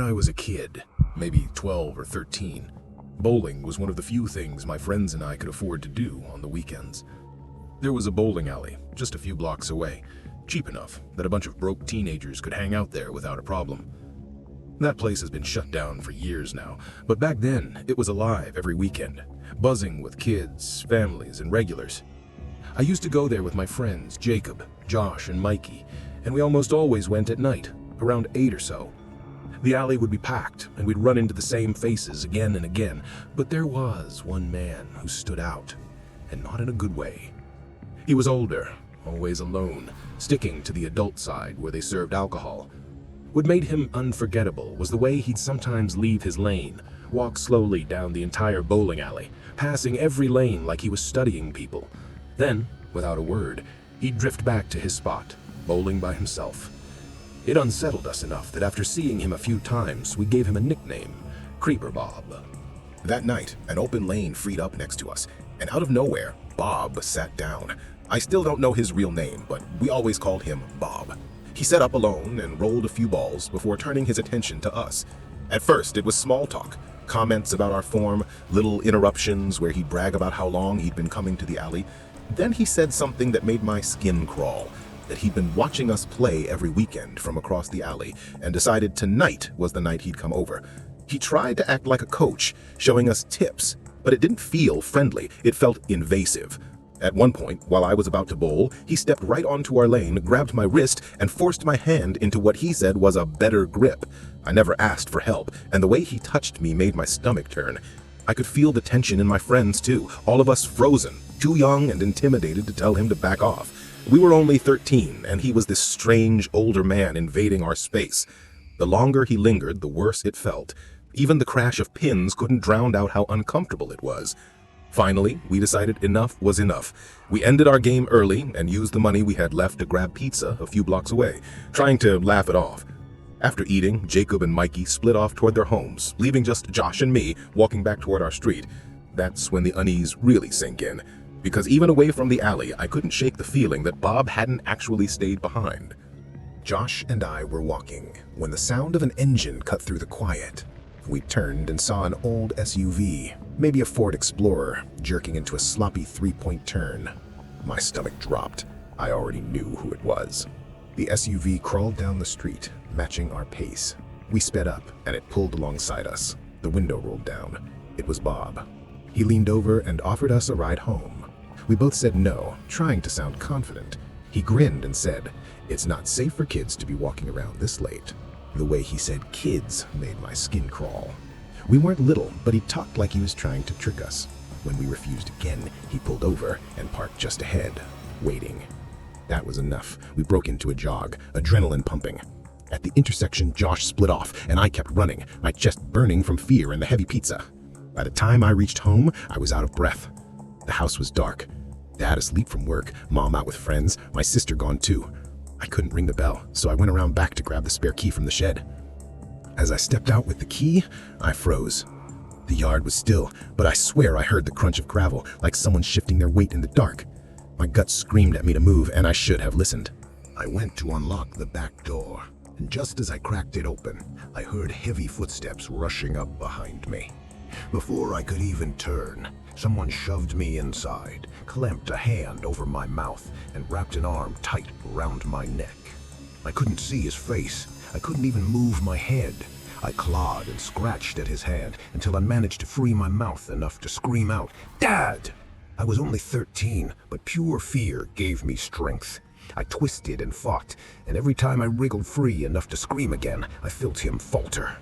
I was a kid, maybe 12 or 13, bowling was one of the few things my friends and I could afford to do on the weekends. There was a bowling alley just a few blocks away, cheap enough that a bunch of broke teenagers could hang out there without a problem. That place has been shut down for years now, but back then it was alive every weekend, buzzing with kids, families, and regulars. I used to go there with my friends Jacob, Josh, and Mikey, and we almost always went at night, around 8 or so. The alley would be packed, and we'd run into the same faces again and again, but there was one man who stood out, and not in a good way. He was older, always alone, sticking to the adult side where they served alcohol. What made him unforgettable was the way he'd sometimes leave his lane, walk slowly down the entire bowling alley, passing every lane like he was studying people. Then, without a word, he'd drift back to his spot, bowling by himself. It unsettled us enough that after seeing him a few times, we gave him a nickname, Creeper Bob. That night, an open lane freed up next to us, and out of nowhere, Bob sat down. I still don't know his real name, but we always called him Bob. He sat up alone and rolled a few balls before turning his attention to us. At first, it was small talk, comments about our form, little interruptions where he'd brag about how long he'd been coming to the alley. Then he said something that made my skin crawl, that he'd been watching us play every weekend from across the alley and decided tonight was the night he'd come over. He tried to act like a coach, showing us tips, but it didn't feel friendly. It felt invasive. At one point, while I was about to bowl, he stepped right onto our lane, grabbed my wrist, and forced my hand into what he said was a better grip. I never asked for help, and the way he touched me made my stomach turn. I could feel the tension in my friends too, all of us frozen, too young and intimidated to tell him to back off. We were only 13, and he was this strange older man invading our space. The longer he lingered, the worse it felt. Even the crash of pins couldn't drown out how uncomfortable it was. Finally, we decided enough was enough. We ended our game early and used the money we had left to grab pizza a few blocks away, trying to laugh it off. After eating, Jacob and Mikey split off toward their homes, leaving just Josh and me walking back toward our street. That's when the unease really sank in, because even away from the alley, I couldn't shake the feeling that Bob hadn't actually stayed behind. Josh and I were walking when the sound of an engine cut through the quiet. We turned and saw an old SUV, maybe a Ford Explorer, jerking into a sloppy 3-point turn. My stomach dropped. I already knew who it was. The SUV crawled down the street, matching our pace. We sped up, and it pulled alongside us. The window rolled down. It was Bob. He leaned over and offered us a ride home. We both said no, trying to sound confident. He grinned and said, "It's not safe for kids to be walking around this late." The way he said kids made my skin crawl. We weren't little, but he talked like he was trying to trick us. When we refused again, he pulled over and parked just ahead, waiting. That was enough. We broke into a jog, adrenaline pumping. At the intersection, Josh split off, and I kept running, my chest burning from fear and the heavy pizza. By the time I reached home, I was out of breath. The house was dark. Dad asleep from work, Mom out with friends, my sister gone too. I couldn't ring the bell, so I went around back to grab the spare key from the shed. As I stepped out with the key, I froze. The yard was still, but I swear I heard the crunch of gravel, like someone shifting their weight in the dark. My gut screamed at me to move, and I should have listened. I went to unlock the back door, and just as I cracked it open, I heard heavy footsteps rushing up behind me. Before I could even turn, someone shoved me inside, clamped a hand over my mouth, and wrapped an arm tight around my neck. I couldn't see his face. I couldn't even move my head. I clawed and scratched at his hand until I managed to free my mouth enough to scream out, "Dad!" I was only 13, but pure fear gave me strength. I twisted and fought, and every time I wriggled free enough to scream again, I felt him falter.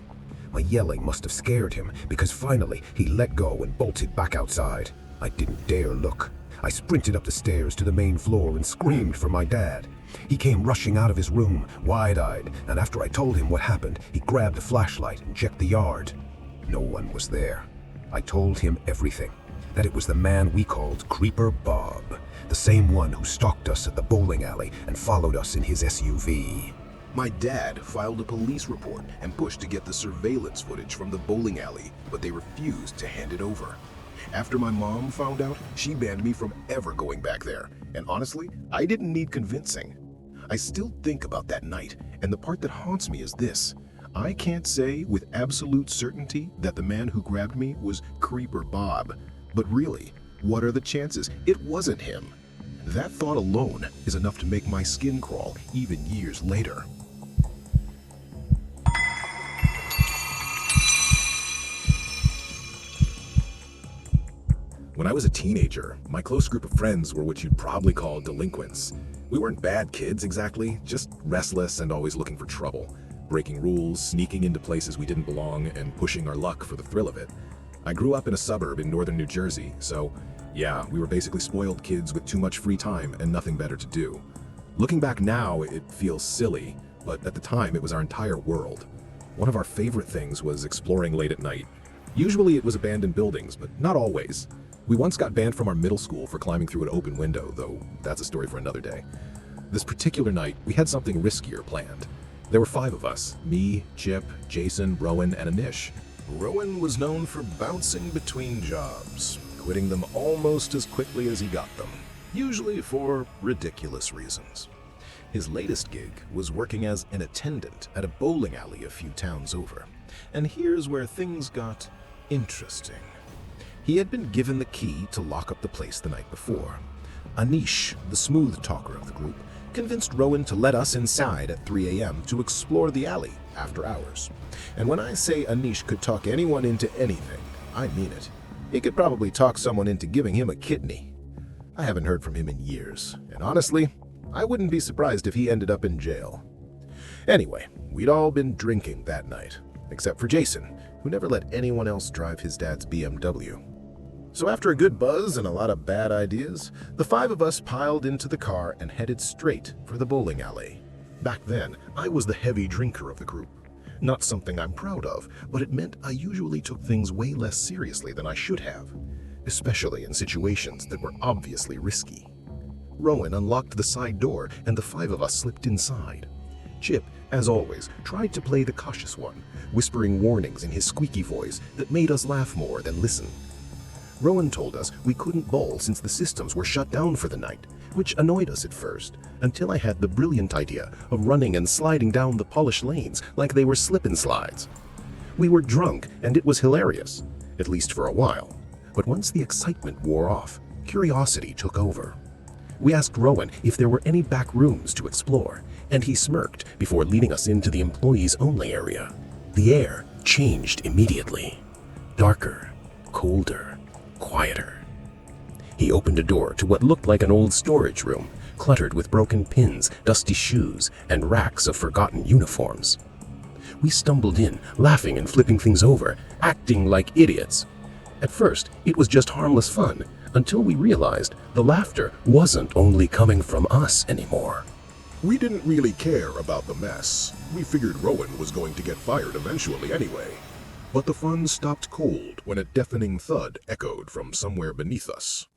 My yelling must have scared him, because finally he let go and bolted back outside. I didn't dare look. I sprinted up the stairs to the main floor and screamed for my dad. He came rushing out of his room, wide-eyed, and after I told him what happened, he grabbed a flashlight and checked the yard. No one was there. I told him everything, that it was the man we called Creeper Bob, the same one who stalked us at the bowling alley and followed us in his SUV. My dad filed a police report and pushed to get the surveillance footage from the bowling alley, but they refused to hand it over. After my mom found out, she banned me from ever going back there. And honestly, I didn't need convincing. I still think about that night, and the part that haunts me is this. I can't say with absolute certainty that the man who grabbed me was Creeper Bob, but really, what are the chances it wasn't him? That thought alone is enough to make my skin crawl even years later. When I was a teenager, my close group of friends were what you'd probably call delinquents. We weren't bad kids exactly, just restless and always looking for trouble, breaking rules, sneaking into places we didn't belong, and pushing our luck for the thrill of it. I grew up in a suburb in northern New Jersey, so yeah, we were basically spoiled kids with too much free time and nothing better to do. Looking back now, it feels silly, but at the time it was our entire world. One of our favorite things was exploring late at night. Usually it was abandoned buildings, but not always. We once got banned from our middle school for climbing through an open window, though that's a story for another day. This particular night, we had something riskier planned. There were 5 of us: me, Chip, Jason, Rowan, and Anish. Rowan was known for bouncing between jobs, quitting them almost as quickly as he got them, usually for ridiculous reasons. His latest gig was working as an attendant at a bowling alley a few towns over. And here's where things got interesting. He had been given the key to lock up the place the night before. Anish, the smooth talker of the group, convinced Rowan to let us inside at 3 a.m. to explore the alley after hours. And when I say Anish could talk anyone into anything, I mean it. He could probably talk someone into giving him a kidney. I haven't heard from him in years, and honestly, I wouldn't be surprised if he ended up in jail. Anyway, we'd all been drinking that night, except for Jason, who never let anyone else drive his dad's BMW. So after a good buzz and a lot of bad ideas, the 5 of us piled into the car and headed straight for the bowling alley. Back then, I was the heavy drinker of the group. Not something I'm proud of, but it meant I usually took things way less seriously than I should have, especially in situations that were obviously risky. Rowan unlocked the side door and the 5 of us slipped inside. Chip, as always, tried to play the cautious one, whispering warnings in his squeaky voice that made us laugh more than listen. Rowan told us we couldn't bowl since the systems were shut down for the night, which annoyed us at first, until I had the brilliant idea of running and sliding down the polished lanes like they were slip-and-slides. We were drunk and it was hilarious, at least for a while. But once the excitement wore off, curiosity took over. We asked Rowan if there were any back rooms to explore, and he smirked before leading us into the employees-only area. The air changed immediately. Darker, colder, quieter. He opened a door to what looked like an old storage room, cluttered with broken pins, dusty shoes, and racks of forgotten uniforms. We stumbled in, laughing and flipping things over, acting like idiots. At first, it was just harmless fun, until we realized the laughter wasn't only coming from us anymore. We didn't really care about the mess. We figured Rowan was going to get fired eventually anyway. But the fun stopped cold when a deafening thud echoed from somewhere beneath us.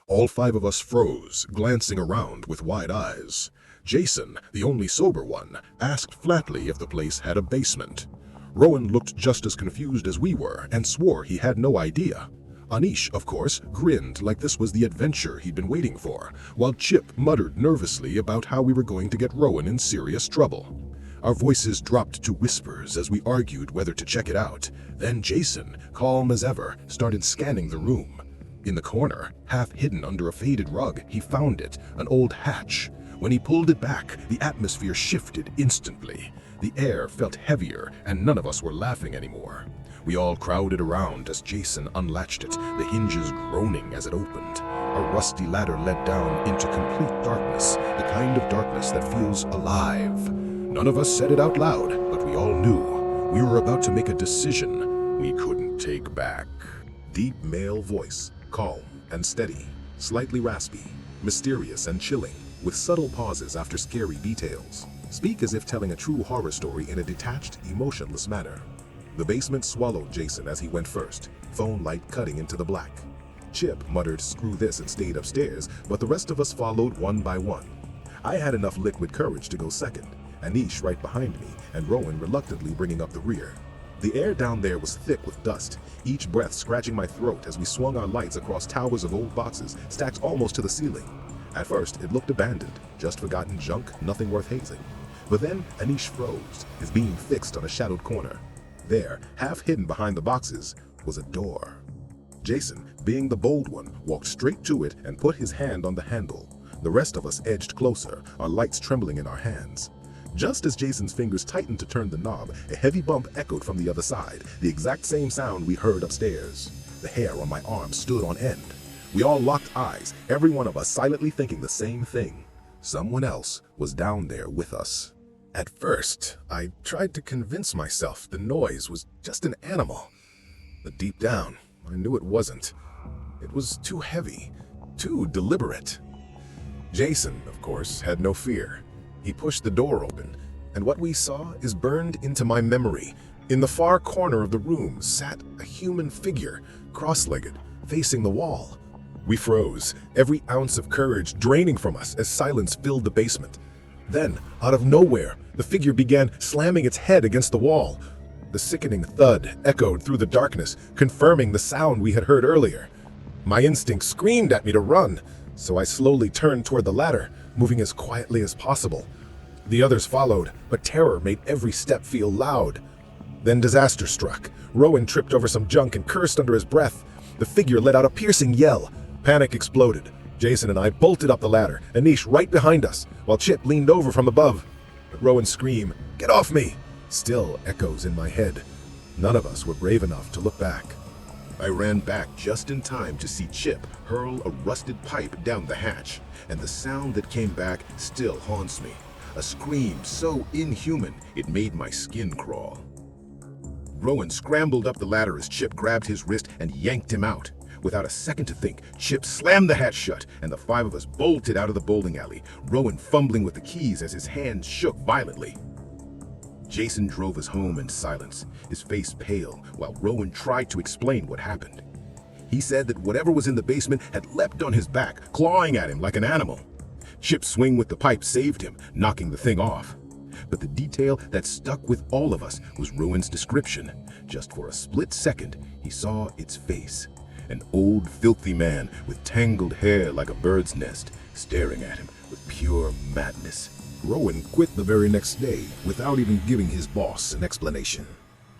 All 5 of us froze, glancing around with wide eyes. Jason, the only sober one, asked flatly if the place had a basement. Rowan looked just as confused as we were and swore he had no idea. Anish, of course, grinned like this was the adventure he'd been waiting for, while Chip muttered nervously about how we were going to get Rowan in serious trouble. Our voices dropped to whispers as we argued whether to check it out. Then Jason, calm as ever, started scanning the room. In the corner, half hidden under a faded rug, he found it, an old hatch. When he pulled it back, the atmosphere shifted instantly. The air felt heavier, and none of us were laughing anymore. We all crowded around as Jason unlatched it, the hinges groaning as it opened. A rusty ladder led down into complete darkness, the kind of darkness that feels alive. None of us said it out loud, but we all knew we were about to make a decision we couldn't take back. Deep male voice, calm and steady, slightly raspy, mysterious and chilling, with subtle pauses after scary details. Speak as if telling a true horror story in a detached, emotionless manner. The basement swallowed Jason as he went first, phone light cutting into the black. Chip muttered "screw this" and stayed upstairs, but the rest of us followed one by one. I had enough liquid courage to go second, Anish right behind me, and Rowan reluctantly bringing up the rear. The air down there was thick with dust, each breath scratching my throat as we swung our lights across towers of old boxes stacked almost to the ceiling. At first, it looked abandoned, just forgotten junk, nothing worth hazing. But then Anish froze, his being fixed on a shadowed corner. There, half hidden behind the boxes, was a door. Jason, being the bold one, walked straight to it and put his hand on the handle. The rest of us edged closer, our lights trembling in our hands. Just as Jason's fingers tightened to turn the knob, a heavy bump echoed from the other side, the exact same sound we heard upstairs. The hair on my arm stood on end. We all locked eyes, every one of us silently thinking the same thing. Someone else was down there with us. At first, I tried to convince myself the noise was just an animal. But deep down, I knew it wasn't. It was too heavy, too deliberate. Jason, of course, had no fear. He pushed the door open, and what we saw is burned into my memory. In the far corner of the room sat a human figure, cross-legged, facing the wall. We froze, every ounce of courage draining from us as silence filled the basement. Then, out of nowhere, the figure began slamming its head against the wall. The sickening thud echoed through the darkness, confirming the sound we had heard earlier. My instinct screamed at me to run, so I slowly turned toward the ladder, moving as quietly as possible. The others followed, but terror made every step feel loud. Then disaster struck. Rowan tripped over some junk and cursed under his breath. The figure let out a piercing yell. Panic exploded. Jason and I bolted up the ladder, Anish right behind us, while Chip leaned over from above. But Rowan's scream, "Get off me!" still echoes in my head. None of us were brave enough to look back. I ran back just in time to see Chip hurl a rusted pipe down the hatch, and the sound that came back still haunts me. A scream so inhuman it made my skin crawl. Rowan scrambled up the ladder as Chip grabbed his wrist and yanked him out. Without a second to think, Chip slammed the hatch shut, and the five of us bolted out of the bowling alley, Rowan fumbling with the keys as his hands shook violently. Jason drove us home in silence, his face pale, while Rowan tried to explain what happened. He said that whatever was in the basement had leapt on his back, clawing at him like an animal. Chip's swing with the pipe saved him, knocking the thing off. But the detail that stuck with all of us was Rowan's description. Just for a split second, he saw its face. An old, filthy man with tangled hair like a bird's nest, staring at him with pure madness. Rowan quit the very next day without even giving his boss an explanation.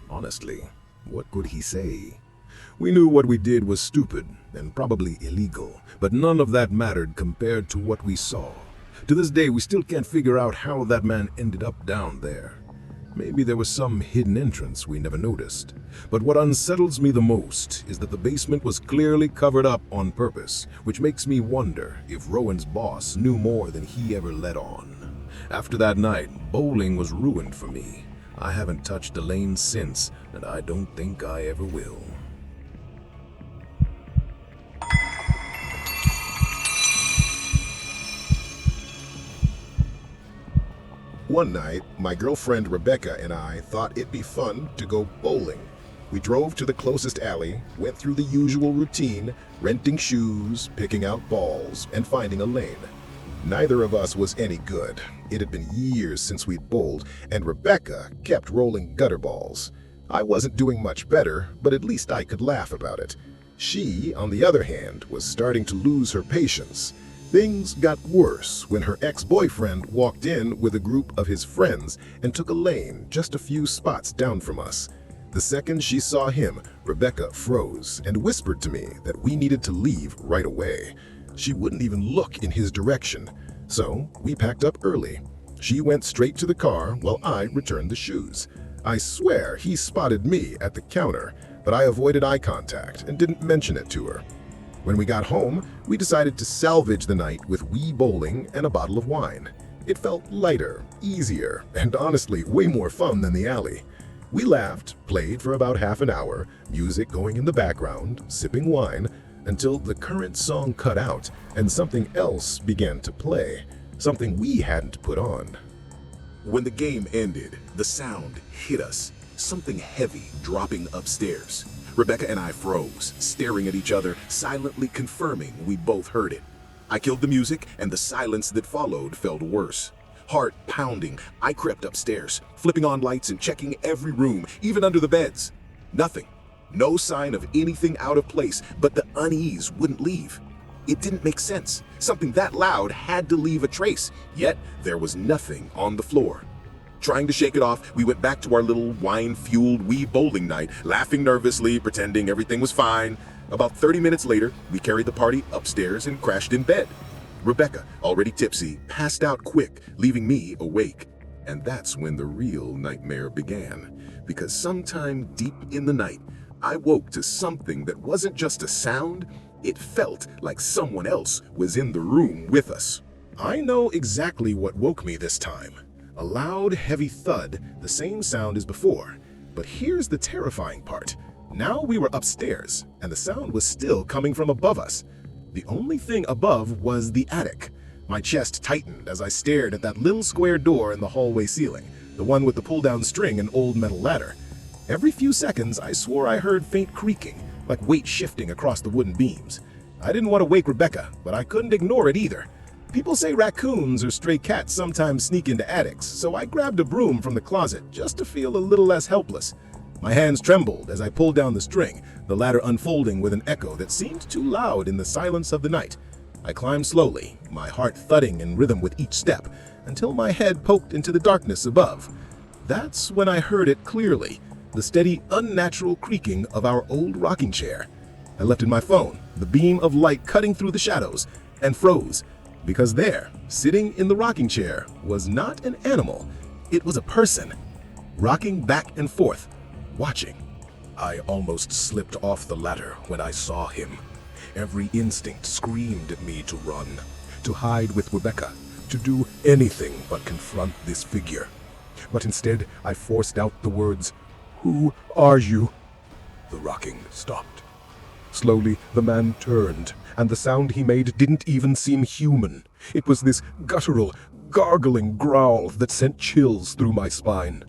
Honestly, what could he say? We knew what we did was stupid and probably illegal, but none of that mattered compared to what we saw. To this day, we still can't figure out how that man ended up down there. Maybe there was some hidden entrance we never noticed. But what unsettles me the most is that the basement was clearly covered up on purpose, which makes me wonder if Rowan's boss knew more than he ever let on. After that night, bowling was ruined for me. I haven't touched a lane since, and I don't think I ever will. One night, my girlfriend Rebecca and I thought it'd be fun to go bowling. We drove to the closest alley, went through the usual routine, renting shoes, picking out balls, and finding a lane. Neither of us was any good. It had been years since we'd bowled, and Rebecca kept rolling gutter balls. I wasn't doing much better, but at least I could laugh about it. She, on the other hand, was starting to lose her patience. Things got worse when her ex-boyfriend walked in with a group of his friends and took a lane just a few spots down from us. The second she saw him, Rebecca froze and whispered to me that we needed to leave right away. She wouldn't even look in his direction, so we packed up early. She went straight to the car while I returned the shoes. I swear he spotted me at the counter, but I avoided eye contact and didn't mention it to her. When we got home, we decided to salvage the night with wee bowling and a bottle of wine. It felt lighter, easier, and honestly way more fun than the alley. We laughed, played for about half an hour, music going in the background, sipping wine, until the current song cut out and something else began to play, something we hadn't put on. When the game ended, the sound hit us, something heavy dropping upstairs. Rebecca and I froze, staring at each other, silently confirming we both heard it. I killed the music, and the silence that followed felt worse. Heart pounding, I crept upstairs, flipping on lights and checking every room, even under the beds. Nothing. No sign of anything out of place, but the unease wouldn't leave. It didn't make sense. Something that loud had to leave a trace, yet there was nothing on the floor. Trying to shake it off, we went back to our little wine-fueled wee bowling night, laughing nervously, pretending everything was fine. About 30 minutes later, we carried the party upstairs and crashed in bed. Rebecca, already tipsy, passed out quick, leaving me awake. And that's when the real nightmare began. Because sometime deep in the night, I woke to something that wasn't just a sound, it felt like someone else was in the room with us. I know exactly what woke me this time. A loud, heavy thud, the same sound as before. But here's the terrifying part. Now we were upstairs, and the sound was still coming from above us. The only thing above was the attic. My chest tightened as I stared at that little square door in the hallway ceiling, the one with the pull-down string and old metal ladder. Every few seconds, I swore I heard faint creaking, like weight shifting across the wooden beams. I didn't want to wake Rebecca, but I couldn't ignore it either. People say raccoons or stray cats sometimes sneak into attics, so I grabbed a broom from the closet just to feel a little less helpless. My hands trembled as I pulled down the string, the ladder unfolding with an echo that seemed too loud in the silence of the night. I climbed slowly, my heart thudding in rhythm with each step, until my head poked into the darkness above. That's when I heard it clearly, the steady, unnatural creaking of our old rocking chair. I lifted my phone, the beam of light cutting through the shadows, and froze. Because there, sitting in the rocking chair, was not an animal, it was a person, rocking back and forth, watching. I almost slipped off the ladder when I saw him. Every instinct screamed at me to run, to hide with Rebecca, to do anything but confront this figure. But instead, I forced out the words, "Who are you?" The rocking stopped. Slowly, the man turned, and the sound he made didn't even seem human. It was this guttural, gargling growl that sent chills through my spine.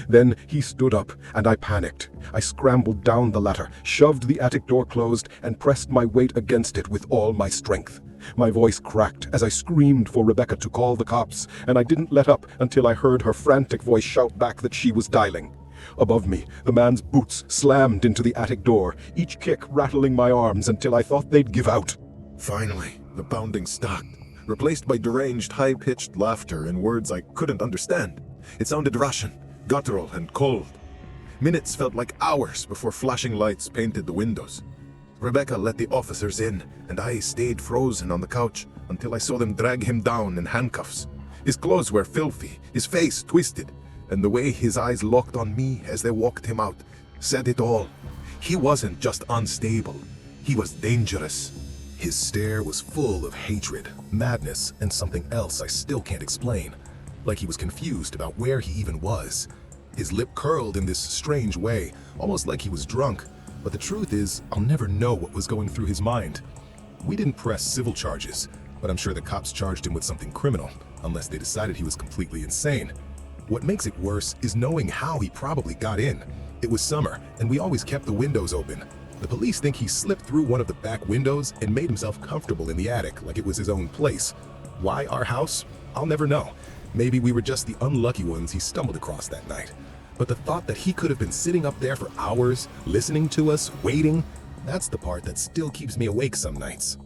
Then he stood up, and I panicked. I scrambled down the ladder, shoved the attic door closed, and pressed my weight against it with all my strength. My voice cracked as I screamed for Rebecca to call the cops, and I didn't let up until I heard her frantic voice shout back that she was dialing. Above me, the man's boots slammed into the attic door, each kick rattling my arms until I thought they'd give out. Finally, the pounding stopped, replaced by deranged, high-pitched laughter in words I couldn't understand. It sounded Russian, guttural and cold. Minutes felt like hours before flashing lights painted the windows. Rebecca let the officers in, and I stayed frozen on the couch until I saw them drag him down in handcuffs. His clothes were filthy, his face twisted, and the way his eyes locked on me as they walked him out said it all. He wasn't just unstable, he was dangerous. His stare was full of hatred, madness, and something else I still can't explain. Like he was confused about where he even was. His lip curled in this strange way, almost like he was drunk. But the truth is, I'll never know what was going through his mind. We didn't press civil charges, but I'm sure the cops charged him with something criminal, unless they decided he was completely insane. What makes it worse is knowing how he probably got in. It was summer, and we always kept the windows open. The police think he slipped through one of the back windows and made himself comfortable in the attic like it was his own place. Why our house? I'll never know. Maybe we were just the unlucky ones he stumbled across that night. But the thought that he could have been sitting up there for hours, listening to us, waiting, that's the part that still keeps me awake some nights.